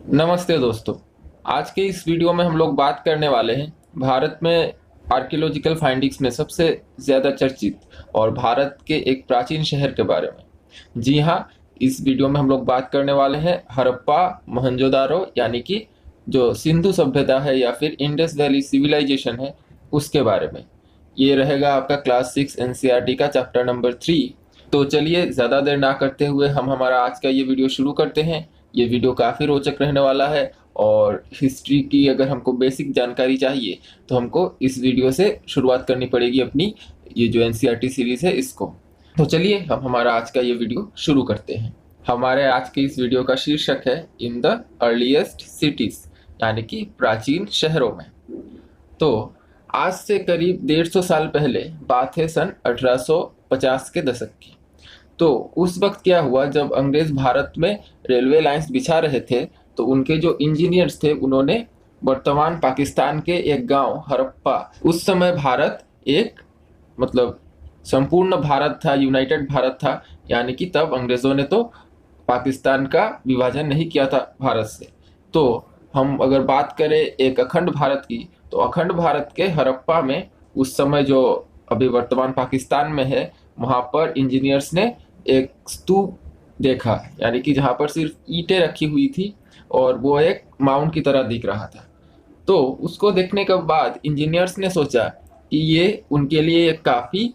नमस्ते दोस्तों। आज के इस वीडियो में हम लोग बात करने वाले हैं भारत में आर्कियोलॉजिकल फाइंडिंग्स में सबसे ज़्यादा चर्चित और भारत के एक प्राचीन शहर के बारे में। जी हाँ, इस वीडियो में हम लोग बात करने वाले हैं हड़प्पा मोहनजोदारो यानी कि जो सिंधु सभ्यता है या फिर इंडस वैली सिविलाइजेशन है उसके बारे में। ये रहेगा आपका क्लास 6 एनसीईआरटी का चैप्टर नंबर 3। तो चलिए ज़्यादा देर ना करते हुए हम हमारा आज का ये वीडियो शुरू करते हैं। ये वीडियो काफ़ी रोचक रहने वाला है और हिस्ट्री की अगर हमको बेसिक जानकारी चाहिए तो हमको इस वीडियो से शुरुआत करनी पड़ेगी अपनी ये जो एनसीईआरटी सीरीज़ है इसको। तो चलिए हम हमारा आज का ये वीडियो शुरू करते हैं। हमारे आज के इस वीडियो का शीर्षक है इन द अर्लीस्ट सिटीज़ यानी कि प्राचीन शहरों में। तो आज से करीब 150 साल पहले बात है सन 1850 के दशक की। तो उस वक्त क्या हुआ, जब अंग्रेज भारत में रेलवे लाइंस बिछा रहे थे तो उनके जो इंजीनियर्स थे उन्होंने वर्तमान पाकिस्तान के एक गांव हड़प्पा, उस समय भारत एक मतलब संपूर्ण भारत था, यूनाइटेड भारत था, यानी कि तब अंग्रेज़ों ने तो पाकिस्तान का विभाजन नहीं किया था भारत से। तो हम अगर बात करें एक अखंड भारत की, तो अखंड भारत के हड़प्पा में उस समय जो अभी वर्तमान पाकिस्तान में है वहाँ पर इंजीनियर्स ने एक स्तूप देखा, यानी कि जहाँ पर सिर्फ ईंटें रखी हुई थी और वो एक माउंट की तरह दिख रहा था। तो उसको देखने के बाद इंजीनियर्स ने सोचा कि ये उनके लिए एक काफ़ी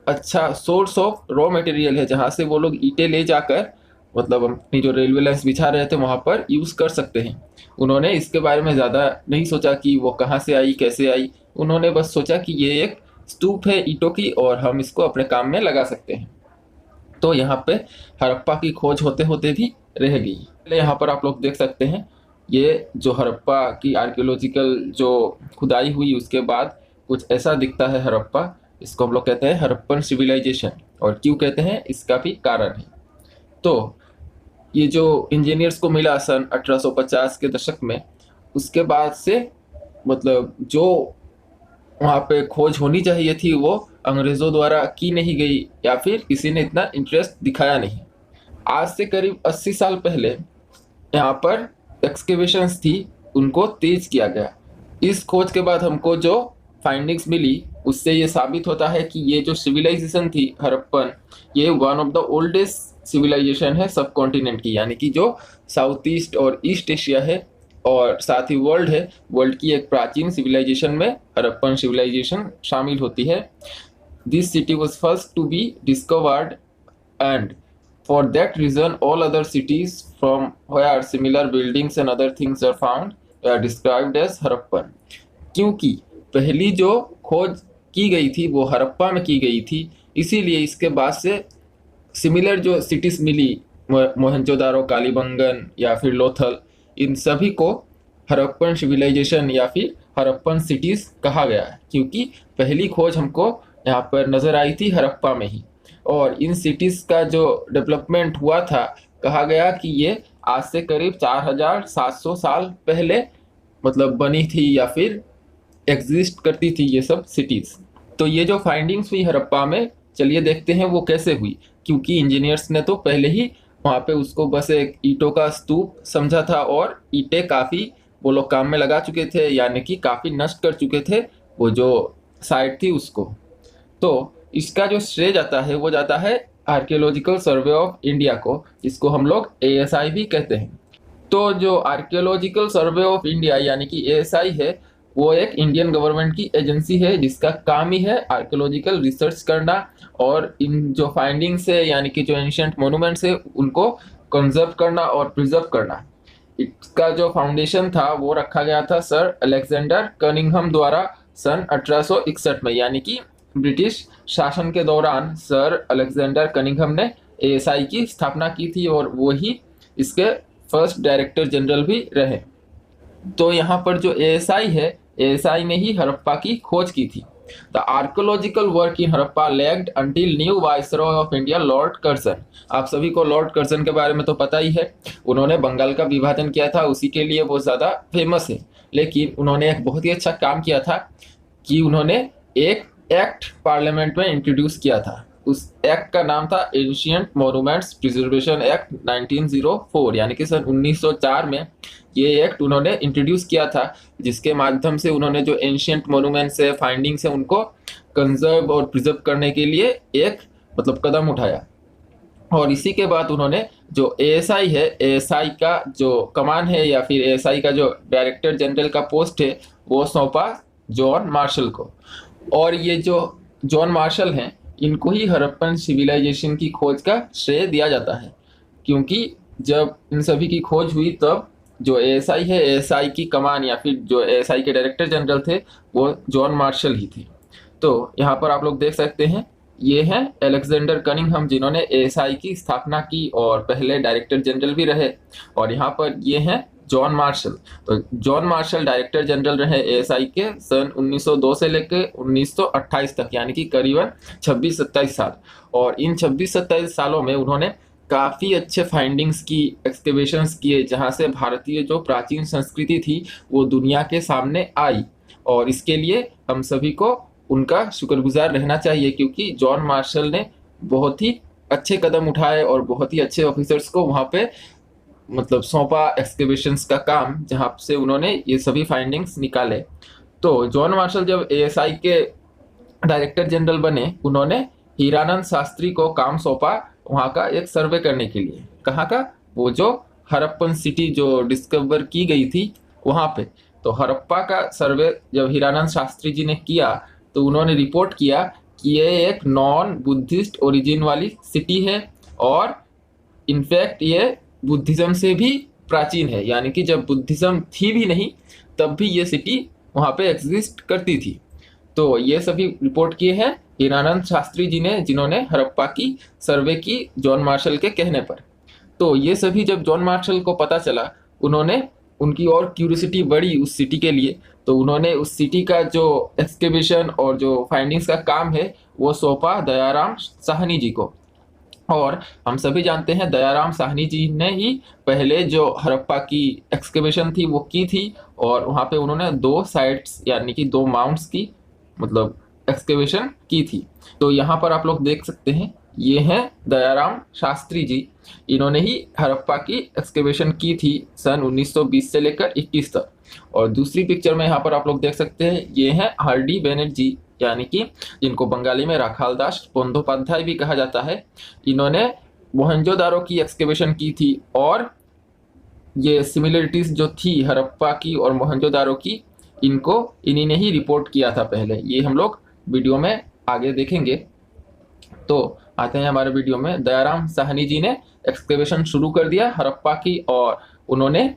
अच्छा सोर्स ऑफ रॉ मटेरियल है जहाँ से वो लोग ईंटें ले जाकर मतलब अपनी जो रेलवे लाइंस बिछा रहे थे वहाँ पर यूज़ कर सकते हैं। उन्होंने इसके बारे में ज़्यादा नहीं सोचा कि वो कहाँ से आई कैसे आई, उन्होंने बस सोचा कि ये एक स्तूप है ईंटों की और हम इसको अपने काम में लगा सकते हैं। तो यहाँ पे हड़प्पा की खोज होते होते भी रह गई। पहले यहाँ पर आप लोग देख सकते हैं ये जो हड़प्पा की आर्कियोलॉजिकल जो खुदाई हुई उसके बाद कुछ ऐसा दिखता है हड़प्पा। इसको हम लोग कहते हैं हड़प्पन सिविलाइजेशन, और क्यों कहते हैं इसका भी कारण है। तो ये जो इंजीनियर्स को मिला सन 1850 के दशक में, उसके बाद से मतलब जो वहाँ पे खोज होनी चाहिए थी वो अंग्रेज़ों द्वारा की नहीं गई या फिर किसी ने इतना इंटरेस्ट दिखाया नहीं। आज से करीब 80 साल पहले यहाँ पर एक्सकेवेशंस थी, उनको तेज किया गया। इस खोज के बाद हमको जो फाइंडिंग्स मिली उससे ये साबित होता है कि ये जो सिविलाइजेशन थी हड़प्पन, ये one of the oldest civilisation है सब कॉन्टिनेंट की, यानी कि जो साउथ ईस्ट और ईस्ट एशिया है और साथ ही वर्ल्ड है, वर्ल्ड की एक प्राचीन सिविलाइजेशन में हड़प्पन सिविलाइजेशन शामिल होती है। This city was first to be discovered and for that reason all other cities from where similar buildings and other things are found are described as Harappan. क्योंकि पहली जो खोज की गई थी वो हड़प्पा में की गई थी, इसीलिए इसके बाद से सिमिलर जो सिटीज़ मिली मोहनजोदारो, कालीबंगन या फिर लोथल, इन सभी को हड़प्पन सिविलाइजेशन या फिर हड़प्पन सिटीज़ कहा गया है, क्योंकि पहली खोज हमको यहाँ पर नज़र आई थी हड़प्पा में ही। और इन सिटीज़ का जो डेवलपमेंट हुआ था, कहा गया कि ये आज से करीब 4700 साल पहले मतलब बनी थी या फिर एग्जिस्ट करती थी ये सब सिटीज़। तो ये जो फाइंडिंग्स हुई हड़प्पा में, चलिए देखते हैं वो कैसे हुई। क्योंकि इंजीनियर्स ने तो पहले ही वहाँ पे उसको बस एक ईंटों का स्तूप समझा था और ईंटें काफ़ी वो लोग काम में लगा चुके थे, यानी कि काफ़ी नष्ट कर चुके थे वो जो साइट थी उसको। तो इसका जो श्रेय जाता है वो जाता है आर्कियोलॉजिकल सर्वे ऑफ इंडिया को, जिसको हम लोग एएसआई भी कहते हैं। तो जो आर्कियोलॉजिकल सर्वे ऑफ इंडिया यानी कि एएसआई है, वो एक इंडियन गवर्नमेंट की एजेंसी है जिसका काम ही है आर्कियोलॉजिकल रिसर्च करना और इन जो फाइंडिंग्स है यानी कि जो एंशिएंट मोन्यूमेंट्स है उनको कंजर्व करना और प्रिजर्व करना। इसका जो फाउंडेशन था वो रखा गया था सर अलेक्जेंडर कनिंघम द्वारा सन 1861 में, यानी कि ब्रिटिश शासन के दौरान सर अलेक्जेंडर कनिंघम ने एएसआई की स्थापना की थी और वो ही इसके फर्स्ट डायरेक्टर जनरल भी रहे। तो यहाँ पर जो एएसआई है, एएसआई ने ही हड़प्पा की खोज की थी। The archaeological work in Harappa legged until new viceroy of India Lord Curzon. आप सभी को लॉर्ड कर्जन के बारे में तो पता ही है, उन्होंने बंगाल का विभाजन किया था, उसी के लिए वो ज़्यादा फेमस है। लेकिन उन्होंने एक बहुत ही अच्छा काम किया था कि उन्होंने एक एक्ट पार्लियामेंट में इंट्रोड्यूस किया था उस एक्ट का नाम था एंशियंट मॉन्यूमेंट्स प्रिजर्वेशन एक्ट 1904, यानी कि सन 1904 में ये एक्ट उन्होंने इंट्रोड्यूस किया था, जिसके माध्यम से उन्होंने जो एंशियंट मॉन्यूमेंट्स है, फाइंडिंग्स है, उनको कंजर्व और प्रिजर्व करने के लिए एक कदम उठाया। और इसी के बाद उन्होंने जो एएसआई है, एएसआई का जो कमान है या फिर एएसआई का जो डायरेक्टर जनरल का पोस्ट है, वो सौंपा जॉन मार्शल को। और ये जो जॉन मार्शल हैं, इनको ही हड़प्पन सिविलाइजेशन की खोज का श्रेय दिया जाता है, क्योंकि जब इन सभी की खोज हुई तब जो एएसआई है, एएसआई की कमान या फिर जो एएसआई के डायरेक्टर जनरल थे, वो जॉन मार्शल ही थे। तो यहाँ पर आप लोग देख सकते हैं, ये हैं अलेक्जेंडर कनिंघम, जिन्होंने एएसआई की स्थापना की और पहले डायरेक्टर जनरल भी रहे। और यहाँ पर ये हैं जॉन मार्शल। तो जॉन मार्शल डायरेक्टर जनरल रहे एएसआई के सन 1902 से लेकर 1928 तक, यानी कि करीबन 26-27 साल। और इन 26-27 सालों में उन्होंने काफ़ी अच्छे फाइंडिंग्स की, एक्सकेवेशंस किए, जहाँ से भारतीय जो प्राचीन संस्कृति थी वो दुनिया के सामने आई। और इसके लिए हम सभी को उनका शुक्रगुजार रहना चाहिए, क्योंकि जॉन मार्शल ने बहुत ही अच्छे कदम उठाए और बहुत ही अच्छे ऑफिसर्स को वहाँ पे सौंपा एक्सकेवेशंस का काम, जहाँ से उन्होंने ये सभी फाइंडिंग्स निकाले। तो जॉन मार्शल जब एएसआई के डायरेक्टर जनरल बने, उन्होंने हीरानंद शास्त्री को काम सौंपा वहाँ का एक सर्वे करने के लिए। कहाँ का? वो जो हड़प्पन सिटी जो डिस्कवर की गई थी वहाँ पे। तो हड़प्पा का सर्वे जब हीरानंद शास्त्री जी ने किया, तो उन्होंने रिपोर्ट किया कि ये एक नॉन बुद्धिस्ट ओरिजिन वाली सिटी है, और इनफैक्ट ये बुद्धिज्म से भी प्राचीन है, यानी कि जब बुद्धिज्म थी भी नहीं तब भी ये सिटी वहाँ पे एग्जिस्ट करती थी। तो ये सभी रिपोर्ट किए हैं हीरानंद शास्त्री जी ने, जिन्होंने हड़प्पा की सर्वे की जॉन मार्शल के कहने पर। तो ये सभी जब जॉन मार्शल को पता चला, उनकी और क्यूरियोसिटी बढ़ी उस सिटी के लिए। तो उन्होंने उस सिटी का जो एक्सकेवेशन और जो फाइंडिंग्स का काम है वो सौंपा दयाराम साहनी जी को। और हम सभी जानते हैं दयाराम साहनी जी ने ही पहले जो हड़प्पा की एक्सकेवेशन थी वो की थी, और वहाँ पे उन्होंने 2 साइट्स यानी कि 2 माउंट्स की एक्सकेवेशन की थी। तो यहाँ पर आप लोग देख सकते हैं, ये हैं दयाराम शास्त्री जी। इन्होंने ही हड़प्पा की एक्सकेवेशन की थी सन 1920 से लेकर 21 तक। और दूसरी पिक्चर में यहाँ पर आप लोग देख सकते हैं, ये हैं आर.डी. बैनर्जी, यानी कि जिनको बंगाली में राखालदास बंदोपाध्याय भी कहा जाता है। इन्होंने मोहनजोदारो की एक्सकेवेशन की थी, और ये सिमिलरिटीज जो थी हड़प्पा की और मोहनजोदारो की, इन्हीं ने ही रिपोर्ट किया था पहले। ये हम लोग वीडियो में आगे देखेंगे। तो आते हैं हमारे वीडियो में। दयाराम साहनी जी ने एक्सकेवेशन शुरू कर दिया हड़प्पा की, और उन्होंने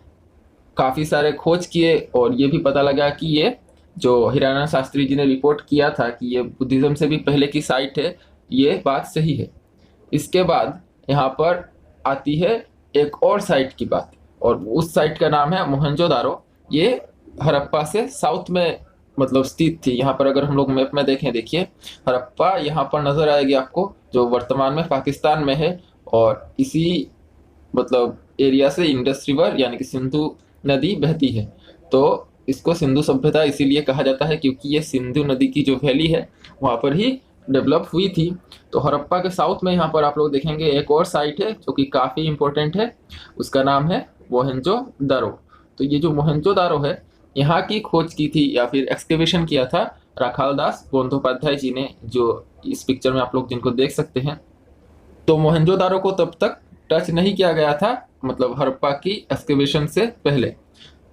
काफ़ी सारे खोज किए, और ये भी पता लगा कि ये जो हीरानंद शास्त्री जी ने रिपोर्ट किया था कि ये बुद्धिज्म से भी पहले की साइट है, ये बात सही है। इसके बाद यहाँ पर आती है एक और साइट की बात, और उस साइट का नाम है मोहनजोदारो। ये हड़प्पा से साउथ में स्थित थी। यहाँ पर अगर हम लोग मैप में देखें, देखिए हड़प्पा यहाँ पर नजर आएगी आपको, जो वर्तमान में पाकिस्तान में है। और इसी एरिया से इंडस रिवर यानी कि सिंधु नदी बहती है। तो इसको सिंधु सभ्यता इसीलिए कहा जाता है क्योंकि ये सिंधु नदी की जो वैली है वहाँ पर ही डेवलप हुई थी। तो हड़प्पा के साउथ में यहाँ पर आप लोग देखेंगे एक और साइट है जो कि काफ़ी इम्पोर्टेंट है, उसका नाम है मोहनजोदारो। तो ये जो मोहनजोदारो है, यहाँ की खोज की थी या फिर एक्सकेवेशन किया था राखालदास बंदोपाध्याय जी ने, जो इस पिक्चर में आप लोग जिनको देख सकते हैं। तो मोहनजोदारो को तब तक टच नहीं किया गया था हड़प्पा की एक्सकेवेशन से पहले,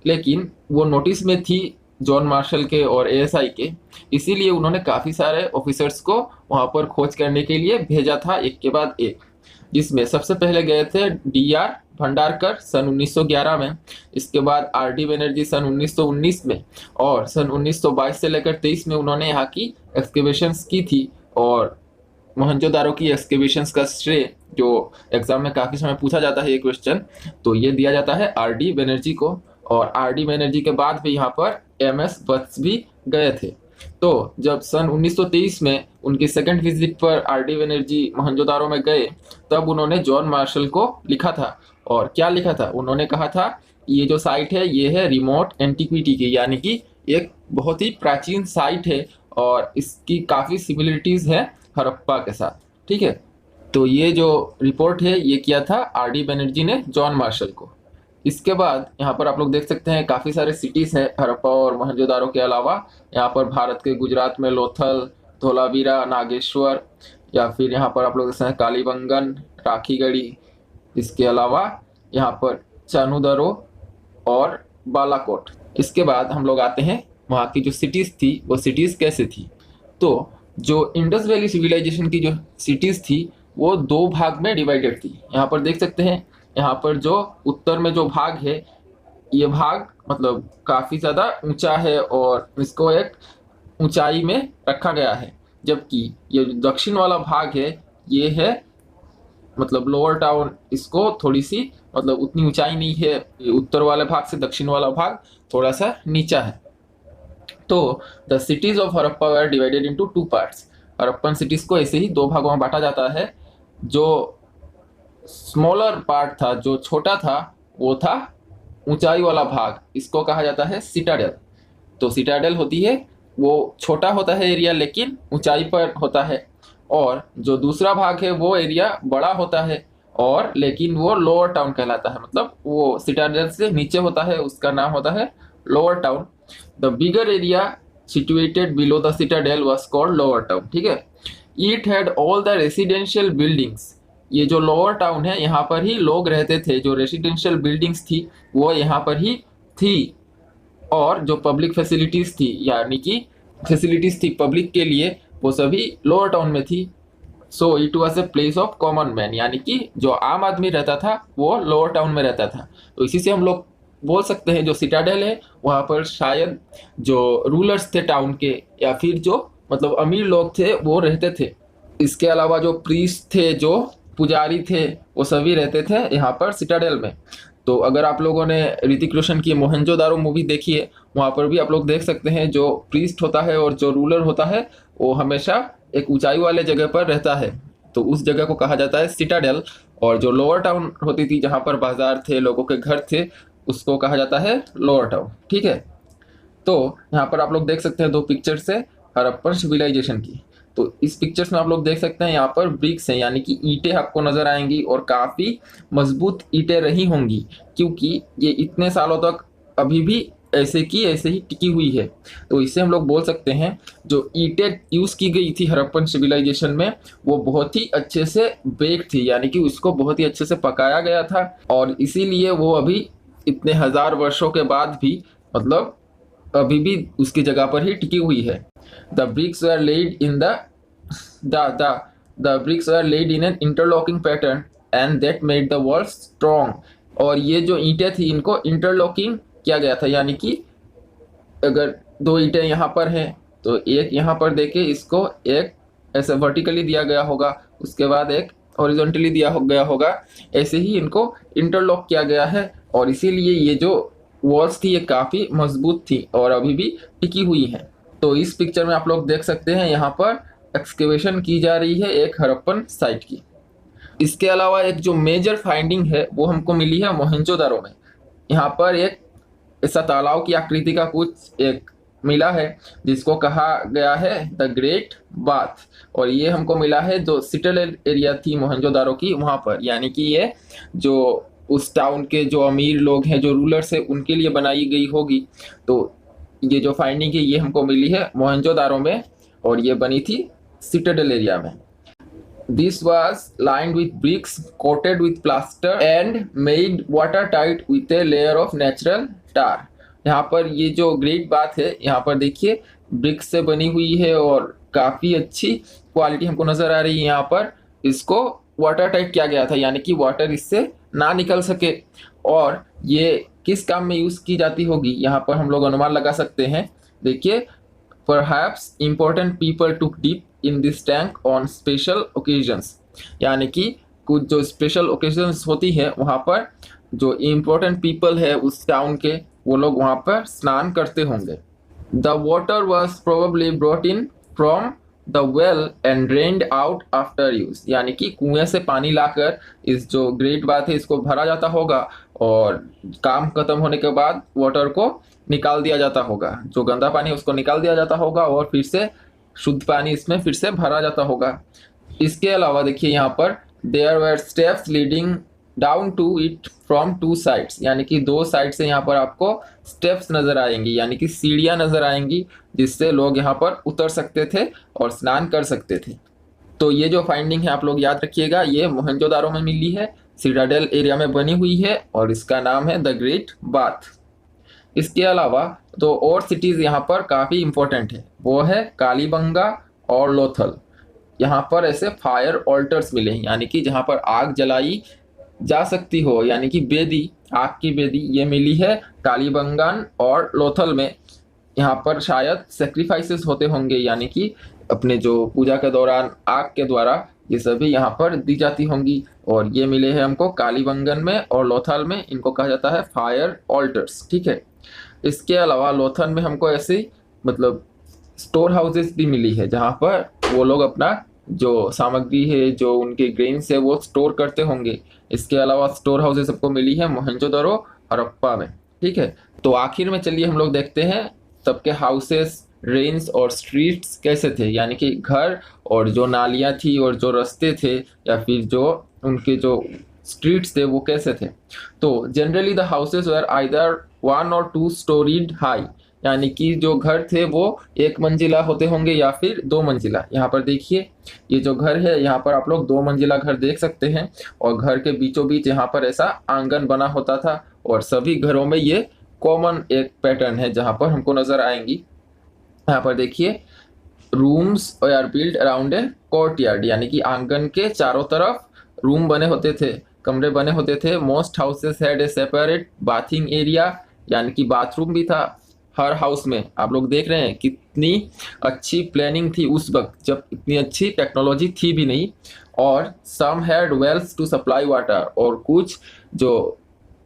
लेकिन वो नोटिस में थी जॉन मार्शल के और एएसआई के, इसीलिए उन्होंने काफ़ी सारे ऑफिसर्स को वहाँ पर खोज करने के लिए भेजा था, एक के बाद एक। जिसमें सबसे पहले गए थे डी.आर. भंडारकर सन 1911 में, इसके बाद आर.डी. बनर्जी सन 1919 में, और सन 1922 से लेकर 23 में उन्होंने यहाँ की एक्सकेवेशंस की थी। और मोहनजोदारो की एक्सकेवेशंस का श्रेय, जो एग्जाम में काफ़ी समय पूछा जाता है ये क्वेश्चन, तो ये दिया जाता है आर.डी. बनर्जी को। और आर.डी. बनर्जी के बाद भी यहाँ पर एम.एस. वत्स भी गए थे। तो जब सन 1923 में उनकी सेकंड विजिट पर आर.डी. बनर्जी मोहनजोदारो में गए, तब उन्होंने जॉन मार्शल को लिखा था। और क्या लिखा था? उन्होंने कहा था ये जो साइट है ये है रिमोट एंटिक्विटी की, यानी कि एक बहुत ही प्राचीन साइट है और इसकी काफ़ी सिमिलरिटीज़ है हड़प्पा के साथ। ठीक है। तो ये जो रिपोर्ट है ये किया था आर.डी. बनर्जी ने जॉन मार्शल को। इसके बाद यहाँ पर आप लोग देख सकते हैं काफ़ी सारे सिटीज़ हैं हड़प्पा और मोहनजोदारो के अलावा। यहाँ पर भारत के गुजरात में लोथल, धोलावीरा, नागेश्वर, या फिर यहाँ पर आप लोग देख सकते हैं कालीबंगन, राखीगढ़ी। इसके अलावा यहाँ पर चानूदरो और बालाकोट। इसके बाद हम लोग आते हैं वहाँ की जो सिटीज़ थी वो सिटीज़ कैसे थी। तो जो इंडस वैली सिविलाइजेशन की जो सिटीज़ थी वो दो भाग में डिवाइडेड थी। यहाँ पर देख सकते हैं, यहाँ पर जो उत्तर में जो भाग है ये भाग मतलब काफ़ी ज़्यादा ऊंचा है और इसको एक ऊंचाई में रखा गया है, जबकि ये जो दक्षिण वाला भाग है ये है मतलब लोअर टाउन। इसको थोड़ी सी मतलब उतनी ऊंचाई नहीं है, ये उत्तर वाले भाग से दक्षिण वाला भाग थोड़ा सा नीचा है। तो the cities of Harappa were divided into two parts. Harappan cities को ऐसे ही दो भागों में बांटा जाता है। जो स्मॉलर पार्ट था, जो छोटा था, वो था ऊंचाई वाला भाग, इसको कहा जाता है सिटाडेल। तो सिटाडेल होती है वो छोटा होता है एरिया लेकिन ऊंचाई पर होता है, और जो दूसरा भाग है वो एरिया बड़ा होता है और लेकिन वो लोअर टाउन कहलाता है। मतलब वो सिटाडेल से नीचे होता है, उसका नाम होता है lower town. The bigger area situated below the Citadel was called lower town. ठीक है। It had all the residential buildings. ये जो लोअर टाउन है यहाँ पर ही लोग रहते थे, जो रेसिडेंशियल बिल्डिंग्स थी वो यहाँ पर ही थी, और जो पब्लिक फैसिलिटीज थी यानी कि फैसिलिटीज थी पब्लिक के लिए वो सभी लोअर टाउन में थी। So it was a place of common man, यानी कि जो आम आदमी रहता था वो लोअर टाउन में रहता था। तो इसी से हम लोग बोल सकते हैं जो सिटाडेल है वहाँ पर शायद जो रूलर्स थे टाउन के या फिर जो मतलब अमीर लोग थे वो रहते थे। इसके अलावा जो प्रीस्ट थे, जो पुजारी थे, वो सभी रहते थे यहाँ पर सिटाडेल में। तो अगर आप लोगों ने ऋतिक रोशन की मोहनजोदारो मूवी देखी है, वहाँ पर भी आप लोग देख सकते हैं जो प्रीस्ट होता है और जो रूलर होता है वो हमेशा एक ऊंचाई वाले जगह पर रहता है, तो उस जगह को कहा जाता है सिटाडेल। और जो लोअर टाउन होती थी जहाँ पर बाजार थे, लोगों के घर थे, उसको कहा जाता है लोअर टाउन। ठीक है। तो यहाँ पर आप लोग देख सकते हैं दो पिक्चर्स है हड़प्पन सिविलाइजेशन की। तो इस पिक्चर्स में आप लोग देख सकते हैं यहाँ पर ब्रिक्स हैं यानी कि ईंटें आपको नजर आएंगी, और काफ़ी मजबूत ईंटें रही होंगी क्योंकि ये इतने सालों तक अभी भी ऐसे की ऐसे ही टिकी हुई है। तो इससे हम लोग बोल सकते हैं जो ईंटें यूज़ की गई थी हड़प्पन सिविलाइजेशन में वो बहुत ही अच्छे से बेक थी, यानी कि उसको बहुत ही अच्छे से पकाया गया था, और इसीलिए वो अभी इतने हजार वर्षों के बाद भी मतलब अभी भी उसकी जगह पर ही टिकी हुई है। The bricks were laid in the bricks were laid in an interlocking pattern and that made the wall strong. और ये जो ईंटें थी इनको इंटरलॉकिंग किया गया था, यानी कि अगर दो ईंटें यहाँ पर हैं तो एक यहाँ पर देके इसको एक ऐसे वर्टिकली दिया गया होगा, उसके बाद एक हॉरिजॉन्टली दिया गया होगा, ऐसे ही इनको इंटरलॉक किया गया है। और इसीलिए ये जो वॉल्स थी ये काफ़ी मजबूत थी और अभी भी टिकी हुई है। तो इस पिक्चर में आप लोग देख सकते हैं यहाँ पर एक्सकेवेशन की जा रही है एक हड़प्पन साइट की। इसके अलावा एक जो मेजर फाइंडिंग है वो हमको मिली है मोहनजोदारो में। यहाँ पर एक ऐसा तालाब की आकृति का कुछ एक मिला है जिसको कहा गया है द ग्रेट बाथ, और ये हमको मिला है जो सिटाडेल एरिया थी मोहनजोदारो की वहाँ पर, यानी कि ये जो उस टाउन के जो अमीर लोग हैं, जो रूलर्स है, उनके लिए बनाई गई होगी। तो ये जो फाइंडिंग है ये हमको मिली है मोहनजोदारो में और ये बनी थी सिटाडेल एरिया में। This was lined with bricks coated with plaster and made watertight with a layer of natural tar। यहाँ पर ये जो ग्रेट बात है यहाँ पर देखिए ब्रिक्स से बनी हुई है और काफ़ी अच्छी क्वालिटी हमको नज़र आ रही है। यहाँ पर इसको वाटर टाइट किया गया था, यानी कि वाटर इससे ना निकल सके। और ये किस काम में यूज़ की जाती होगी यहाँ पर हम लोग अनुमान लगा सकते हैं। देखिए, Perhaps important people took dip in this tank on special occasions, यानी कि कुछ जो स्पेशल ओकेजन्स होती है वहाँ पर जो इम्पोर्टेंट पीपल है उस टाउन के वो लोग वहाँ पर स्नान करते होंगे। The water was probably brought in from the well and drained out after use, यानी कि कुएं से पानी लाकर इस जो ग्रेट बात है इसको भरा जाता होगा और काम खत्म होने के बाद वाटर को निकाल दिया जाता होगा, जो गंदा पानी है उसको निकाल दिया जाता होगा और फिर से शुद्ध पानी इसमें फिर से भरा जाता होगा। इसके अलावा देखिए यहाँ पर there were steps leading down to it from two sides, यानी कि दो साइड से यहाँ पर आपको स्टेप्स नजर आएंगी, यानी कि सीढ़ियां नजर आएंगी जिससे लोग यहाँ पर उतर सकते थे और स्नान कर सकते थे। तो ये जो फाइंडिंग है आप लोग याद रखिएगा, ये मोहनजोदारो में मिली है, सिटाडेल एरिया में बनी हुई है और इसका नाम है द ग्रेट बाथ। इसके अलावा दो और सिटीज यहाँ पर काफी इंपॉर्टेंट है, वो है कालीबंगा और लोथल। यहाँ पर ऐसे फायर ऑल्टर्स मिले हैं, यानी कि जहाँ पर आग जलाई जा सकती हो, यानी कि बेदी, आग की बेदी, ये मिली है कालीबंगन और लोथल में। यहाँ पर शायद सेक्रीफाइसेस होते होंगे, यानी कि अपने जो पूजा के दौरान आग के द्वारा ये सभी यहाँ पर दी जाती होंगी, और ये मिले हैं हमको कालीबंगन में और लोथल में, इनको कहा जाता है फायर ऑल्टर्स। ठीक है, इसके अलावा लोथल में हमको ऐसे मतलब स्टोर हाउसेस भी मिली है जहाँ पर वो लोग अपना जो सामग्री है, जो उनके ग्रेन्स है, वो स्टोर करते होंगे। इसके अलावा स्टोर हाउसेस सबको मिली है मोहनजोदड़ो हड़प्पा में। ठीक है, तो आखिर में चलिए हम लोग देखते हैं सबके हाउसेस, ड्रेन्स और स्ट्रीट्स कैसे थे, यानी कि घर और जो नालियाँ थी और जो रास्ते थे या फिर जो उनके जो स्ट्रीट्स थे वो कैसे थे। तो generally the houses were either 1 और 2 स्टोरीड हाई, यानी कि जो घर थे वो एक मंजिला होते होंगे या फिर 2 मंजिला। यहाँ पर देखिए ये जो घर है, यहाँ पर आप लोग 2 मंजिला घर देख सकते हैं, और घर के बीचों बीच यहाँ पर ऐसा आंगन बना होता था, और सभी घरों में ये कॉमन एक पैटर्न है जहाँ पर हमको नजर आएंगी। यहाँ पर देखिए rooms are build around a courtyard, यानी कि आंगन के चारों तरफ रूम बने होते थे, कमरे बने होते थे। Most houses had a separate bathing area, यानी कि बाथरूम भी था हर हाउस में। आप लोग देख रहे हैं कितनी अच्छी प्लानिंग थी उस वक्त, जब इतनी अच्छी टेक्नोलॉजी थी भी नहीं। और some had wells to supply water, और कुछ जो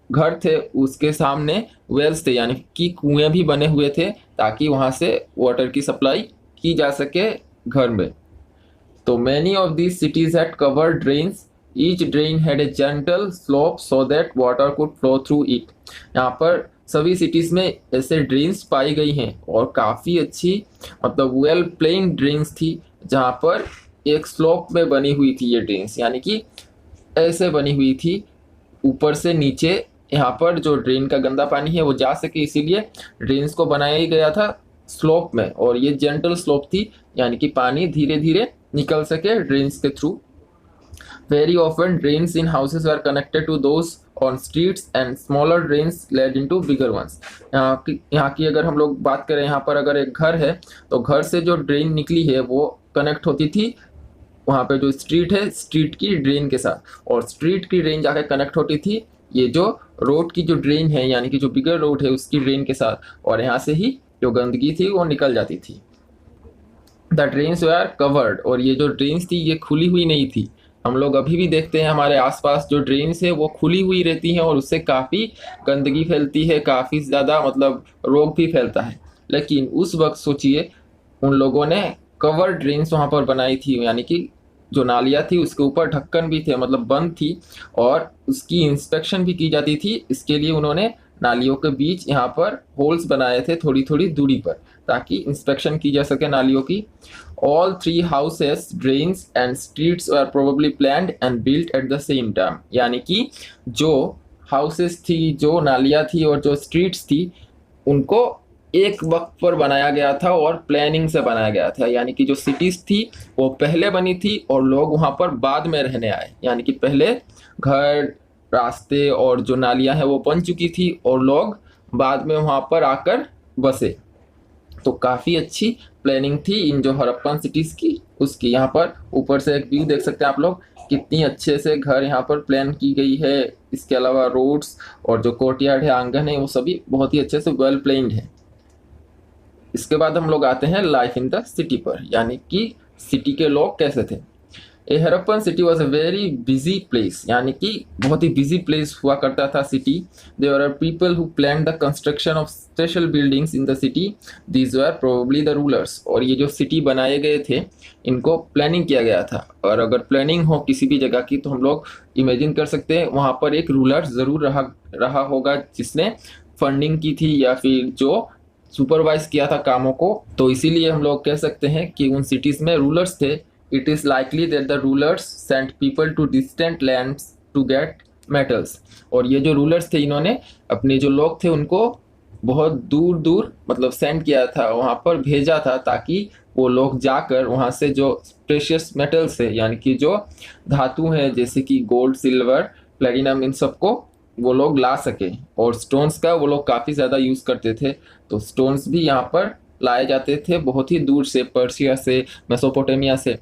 घर थे उसके सामने वेल्स थे, यानी कि कुएं भी बने हुए थे ताकि वहां से वाटर की सप्लाई की जा सके घर में। तो many of these cities had covered drains, each drain had a gentle slope so that water could flow through it. यहाँ पर सभी सिटीज में ऐसे ड्रेन्स पाई गई हैं और काफ़ी अच्छी मतलब वेल प्लेन ड्रेन्स थी, जहाँ पर एक स्लोप में बनी हुई थी ये ड्रेन्स, यानी कि ऐसे बनी हुई थी ऊपर से नीचे, यहाँ पर जो ड्रेन का गंदा पानी है वो जा सके, इसीलिए ड्रेन्स को बनाया ही गया था स्लोप में, और ये जेंटल स्लोप थी, यानी कि पानी धीरे धीरे निकल सके ड्रेन्स के through. Very often drains in houses are connected to those on streets and smaller drains led into bigger ones। यहाँ की अगर हम लोग बात करें, यहाँ पर अगर एक घर है तो घर से जो ड्रेन निकली है वो कनेक्ट होती थी वहाँ पे जो स्ट्रीट है, स्ट्रीट की ड्रेन के साथ, और स्ट्रीट की ड्रेन जाकर कनेक्ट होती थी ये जो रोड की जो ड्रेन है, यानी कि जो बिगर रोड है उसकी ड्रेन के साथ, और यहाँ से ही जो गंदगी थी वो निकल जाती थी। द ड्रेन्स वर कवर्ड, और ये जो ड्रेन्स थी ये खुली हुई नहीं थी। हम लोग अभी भी देखते हैं हमारे आसपास जो ड्रेन्स है वो खुली हुई रहती हैं और उससे काफ़ी गंदगी फैलती है, काफ़ी ज़्यादा मतलब रोग भी फैलता है। लेकिन उस वक्त सोचिए उन लोगों ने कवर ड्रेन्स वहाँ पर बनाई थी, यानी कि जो नालियाँ थी उसके ऊपर ढक्कन भी थे, मतलब बंद थी, और उसकी इंस्पेक्शन भी की जाती थी। इसके लिए उन्होंने नालियों के बीच यहाँ पर होल्स बनाए थे थोड़ी थोड़ी दूरी पर, ताकि इंस्पेक्शन की जा सके नालियों की। All 3 houses, drains and streets are probably planned and built at the same time, यानी कि जो हाउसेस थी, जो नालियाँ थी और जो स्ट्रीट्स थी उनको एक वक्त पर बनाया गया था और प्लानिंग से बनाया गया था, यानी कि जो सिटीज थी वो पहले बनी थी और लोग वहाँ पर बाद में रहने आए, यानी कि पहले घर, रास्ते और जो नालियाँ हैं वो बन चुकी थी और लोग बाद में वहाँ पर आकर बसे। तो काफ़ी अच्छी प्लानिंग थी इन जो हड़प्पन सिटीज़ की उसकी। यहाँ पर ऊपर से एक व्यू देख सकते हैं आप लोग, कितनी अच्छे से घर यहाँ पर प्लान की गई है। इसके अलावा रोड्स और जो कोर्टयार्ड है, आंगन है, वो सभी बहुत ही अच्छे से वेल प्लान्ड है। इसके बाद हम लोग आते हैं लाइफ इन द सिटी पर, यानी कि सिटी के लोग कैसे थे। A Harappan city was a very busy place, यानी कि बहुत ही बिजी प्लेस हुआ करता था city. There are people who plan the construction of special buildings in the city, these were probably the rulers. और ये जो सिटी बनाए गए थे इनको प्लानिंग किया गया था, और अगर प्लानिंग हो किसी भी जगह की तो हम लोग इमेजिन कर सकते हैं वहाँ पर एक रूलर ज़रूर रहा होगा जिसने फंडिंग की थी या फिर जो सुपरवाइज किया था कामों को। तो इसीलिए हम लोग कह सकते हैं कि उन सिटीज़ में रूलर्स थे it is likely that the rulers sent people to distant lands to get metals. और ये जो रूलर्स थे इन्होंने अपने जो लोग थे उनको बहुत दूर दूर मतलब सेंड किया था, वहाँ पर भेजा था ताकि वो लोग जाकर वहाँ से जो प्रेशियस मेटल्स है यानी कि जो धातु हैं जैसे कि गोल्ड, सिल्वर, प्लेटिनम, इन सबको वो लोग ला सके। और स्टोन्स का वो लोग काफ़ी ज़्यादा यूज़ करते थे, तो स्टोन्स भी यहाँ पर लाए जाते थे बहुत ही दूर से, पर्शिया से, मेसोपोटामिया से।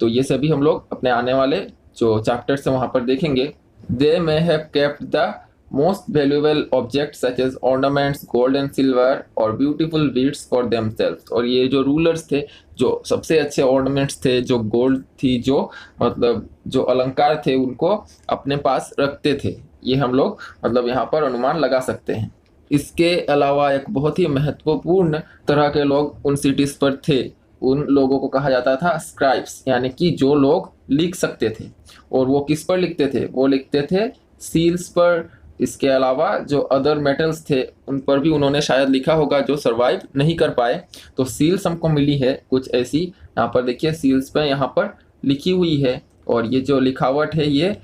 तो ये सभी हम लोग अपने आने वाले जो चैप्टर्स हैं वहाँ पर देखेंगे। They may have kept the most valuable objects such as ornaments, gold and silver और beautiful beads for themselves। और ये जो रूलर्स थे जो सबसे अच्छे ornaments थे, जो गोल्ड थी, जो मतलब जो अलंकार थे उनको अपने पास रखते थे। ये हम लोग मतलब यहाँ पर अनुमान लगा सकते हैं। इसके अलावा एक बहुत ही महत्वपूर्ण तरह के लोग उन सिटीज पर थे, उन लोगों को कहा जाता था स्क्राइब्स, यानी कि जो लोग लिख सकते थे। और वो किस पर लिखते थे? वो लिखते थे सील्स पर। इसके अलावा जो अदर मेटल्स थे उन पर भी उन्होंने शायद लिखा होगा जो सरवाइव नहीं कर पाए। तो सील्स हमको मिली है कुछ ऐसी, यहाँ पर देखिए सील्स पे यहाँ पर लिखी हुई है। और ये जो लिखावट है ये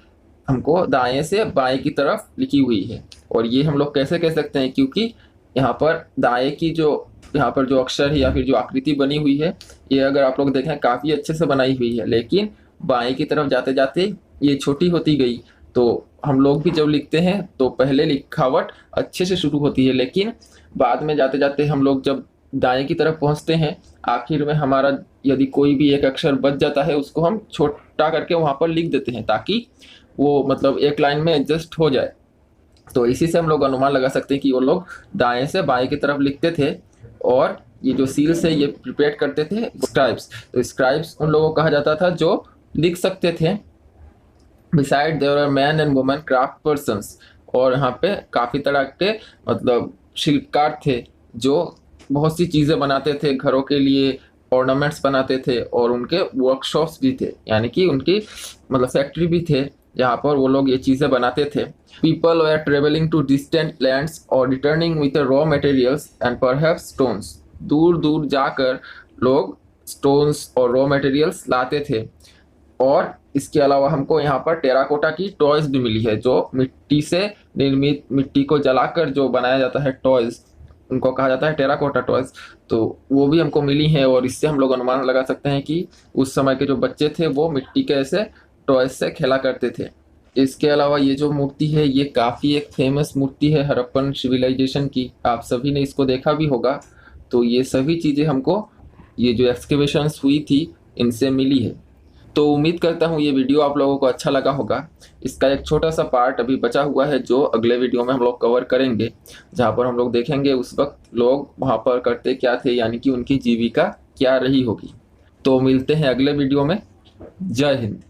हमको दाएं से बाएं की तरफ लिखी हुई है। और ये हम लोग कैसे कह सकते हैं? क्योंकि यहाँ पर दाएं की जो यहाँ पर जो अक्षर है या फिर जो आकृति बनी हुई है ये अगर आप लोग देखें काफ़ी अच्छे से बनाई हुई है, लेकिन बाएं की तरफ जाते जाते ये छोटी होती गई। तो हम लोग भी जब लिखते हैं तो पहले लिखावट अच्छे से शुरू होती है, लेकिन बाद में जाते जाते हम लोग जब दाएं की तरफ पहुंचते हैं आखिर में हमारा यदि कोई भी एक अक्षर बच जाता है उसको हम छोटा करके वहां पर लिख देते हैं ताकि वो मतलब एक लाइन में एडजस्ट हो जाए। तो इसी से हम लोग अनुमान लगा सकते हैं कि वो लोग दाएं से बाएं की तरफ लिखते थे। और ये जो सील्स है ये प्रिपेयर करते थे स्क्राइब्स। तो स्क्राइब्स उन लोगों को कहा जाता था जो लिख सकते थे। Beside there are man and women craft persons. और यहाँ पे काफ़ी तरह के मतलब शिल्पकार थे जो बहुत सी चीज़ें बनाते थे घरों के लिए, ऑर्नामेंट्स बनाते थे। और उनके वर्कशॉप्स भी थे, यानी कि उनकी मतलब फैक्ट्री भी थे जहाँ पर वो लोग ये चीज़ें बनाते थे। People were travelling to distant lands और returning with raw materials and perhaps stones. दूर दूर जाकर लोग स्टोन्स और रॉ मटेरियल्स लाते थे। और इसके अलावा हमको यहाँ पर टेराकोटा की टॉयज भी मिली है, जो मिट्टी से निर्मित, मिट्टी को जलाकर जो बनाया जाता है टॉयज, उनको कहा जाता है टेराकोटा टॉयज। तो वो भी हमको मिली है और इससे हम लोग अनुमान लगा सकते हैं कि उस समय के जो बच्चे थे वो मिट्टी के ऐसे टॉयज से खेला करते थे। इसके अलावा ये जो मूर्ति है ये काफ़ी एक फेमस मूर्ति है हड़प्पन सिविलाइजेशन की, आप सभी ने इसको देखा भी होगा। तो ये सभी चीज़ें हमको ये जो एक्सकेवेशंस हुई थी इनसे मिली है। तो उम्मीद करता हूँ ये वीडियो आप लोगों को अच्छा लगा होगा। इसका एक छोटा सा पार्ट अभी बचा हुआ है जो अगले वीडियो में हम लोग कवर करेंगे, जहाँ पर हम लोग देखेंगे उस वक्त लोग वहाँ पर करते क्या थे, यानी कि उनकी जीविका क्या रही होगी। तो मिलते हैं अगले वीडियो में। जय हिंद।